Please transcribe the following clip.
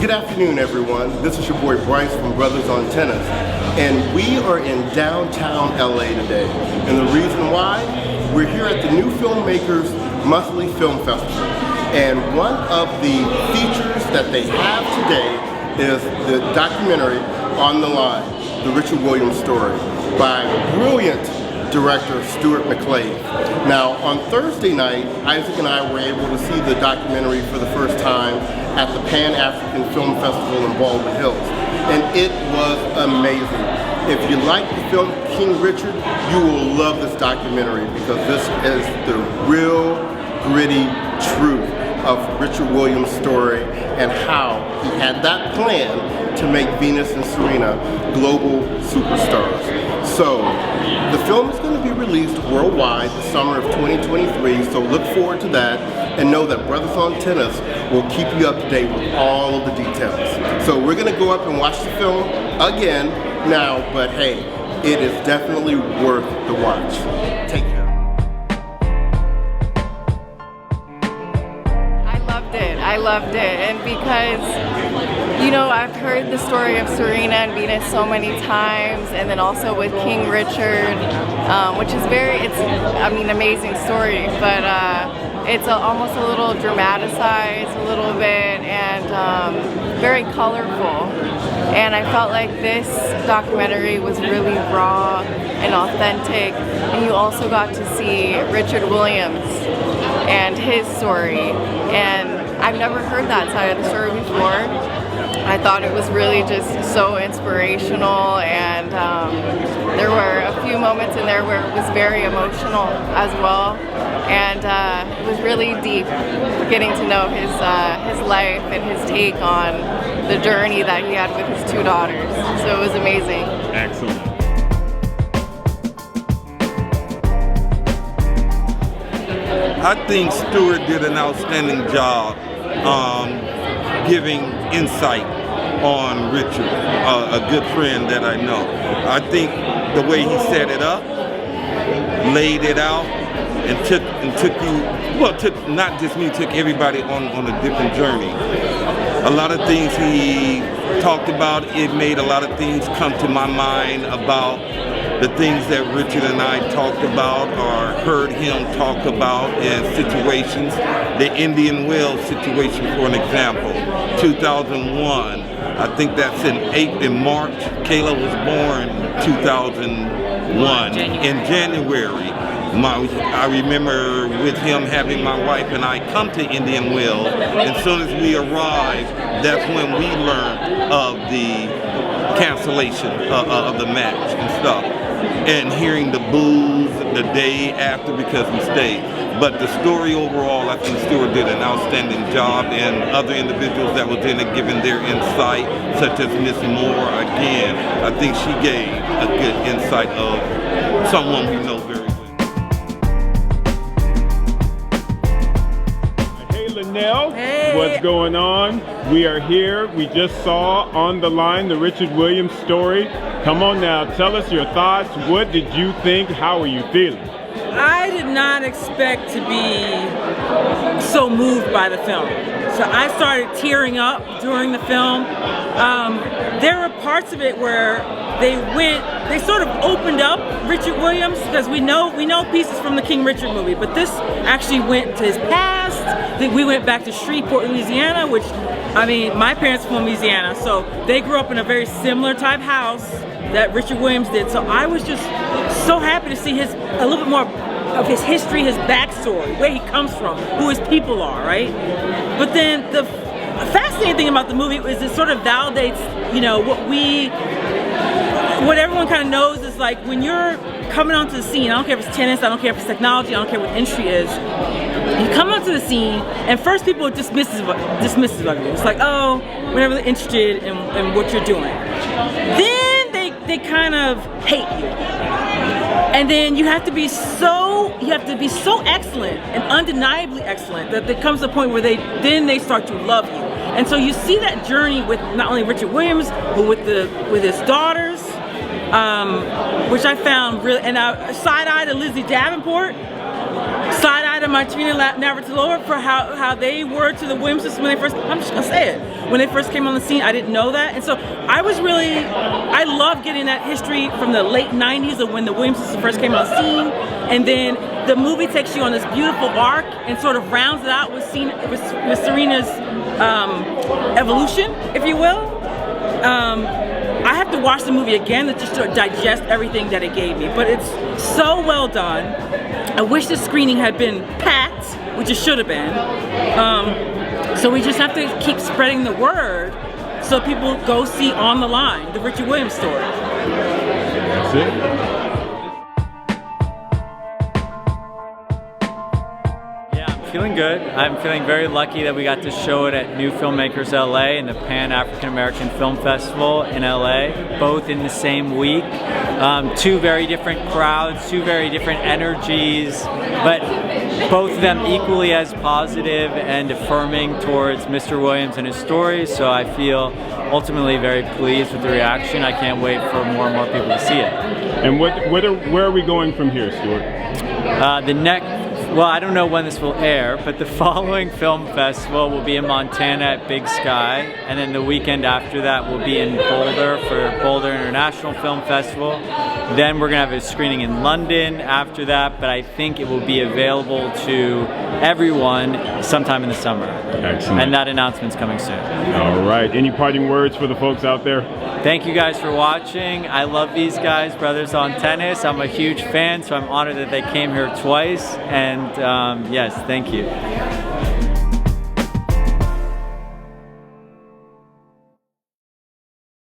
Good afternoon, everyone. This is your boy Bryce from Bruthas on Tennis, and we are in downtown LA today. And the reason why, we're here at the NewFilmmakers monthly film festival. And one of the features that they have today is the documentary On the Line, the Richard Williams story, by brilliant director Stuart McClave. Now, on Thursday night, Isaac and I were able to see the documentary for the first time at the Pan-African Film Festival in Baldwin Hills, and it was amazing. If you like the film King Richard, you will love this documentary because this is the real gritty truth of Richard Williams' story and how he had that plan to make Venus and Serena global superstars. So, the film is going to be released worldwide the summer of 2023, so look forward to that and know that Bruthas on Tennis will keep you up to date with all of the details. So we're going to go up and watch the film again now, but hey, it is definitely worth the watch. Take care. I loved it, and because, you know, I've heard the story of Serena and Venus so many times, and then also with King Richard, which is amazing story, but it's almost a little dramatized a little bit, and very colorful. And I felt like this documentary was really raw and authentic, and you also got to see Richard Williams and his story, and I've never heard that side of the story before. I thought it was really just so inspirational, and there were a few moments in there where it was very emotional as well, and it was really deep getting to know his life and his take on the journey that he had with his two daughters. So it was amazing. Excellent. I think Stuart did an outstanding job giving insight on Richard, a good friend that I know. I think the way he set it up, laid it out, and took not just me, took everybody on a different journey. A lot of things he talked about, it made a lot of things come to my mind about the things that Richard and I talked about or heard him talk about in situations. The Indian Wells situation, for an example, 2001. I think that's in March. Kayla was born 2001 in January. I remember with him having my wife and I come to Indian Wells. As soon as we arrived, that's when we learned of the cancellation of the match and stuff. And hearing the boos the day after because we stayed. But the story overall, I think Stuart did an outstanding job, and other individuals that was in it giving their insight, such as Miss Moore, again, I think she gave a good insight of someone we know very well. Hey Lynelle, hey. What's going on? We are here. We just saw On the Line, the Richard Williams story. Come on now, tell us your thoughts. What did you think? How are you feeling? I did not expect to be so moved by the film. So I started tearing up during the film. There were parts of it where they sort of opened up Richard Williams, because we know pieces from the King Richard movie, but this actually went to his past. We went back to Shreveport, Louisiana, which, I mean, my parents from Louisiana, so they grew up in a very similar type house that Richard Williams did. So I was just so happy to see a little bit more of his history, his backstory, where he comes from, who his people are, right? But then the fascinating thing about the movie is it sort of validates, you know, what everyone kind of knows is, like, when you're coming onto the scene, I don't care if it's tennis, I don't care if it's technology, I don't care what the industry is, you come onto the scene and first people are dismissive of you. It's like, oh, we're not really interested in what you're doing. Then they kind of hate you. And then you have to be so excellent and undeniably excellent that there comes a point where they start to love you. And so you see that journey with not only Richard Williams, but with his daughters, which I found really, and I side-eye to Lizzie Davenport, side-eye to my Trina Navratilova for how they were to the Williams sisters when they first, I'm just gonna say it, when they first came on the scene. I didn't know that, and so I love getting that history from the late 90s of when the Williams sisters first came on the scene, and then the movie takes you on this beautiful arc and sort of rounds it out with Serena's evolution, if you will. I have to watch the movie again to just sort of digest everything that it gave me, but it's so well done. I wish the screening had been packed, which it should have been. So we just have to keep spreading the word so people go see On the Line, the Richard Williams story. That's it. Feeling good. I'm feeling very lucky that we got to show it at NewFilmmakers LA and the Pan African American Film Festival in LA, both in the same week. Two very different crowds, two very different energies, but both of them equally as positive and affirming towards Mr. Williams and his story. So I feel ultimately very pleased with the reaction. I can't wait for more and more people to see it. And where are we going from here, Stuart? Well, I don't know when this will air, but the following film festival will be in Montana at Big Sky, and then the weekend after that will be in Boulder for Boulder International Film Festival. Then we're going to have a screening in London after that, but I think it will be available to everyone sometime in the summer. Excellent. And that announcement's coming soon. All right. Any parting words for the folks out there? Thank you guys for watching. I love these guys, Brothers on Tennis. I'm a huge fan, so I'm honored that they came here twice. And yes, thank you.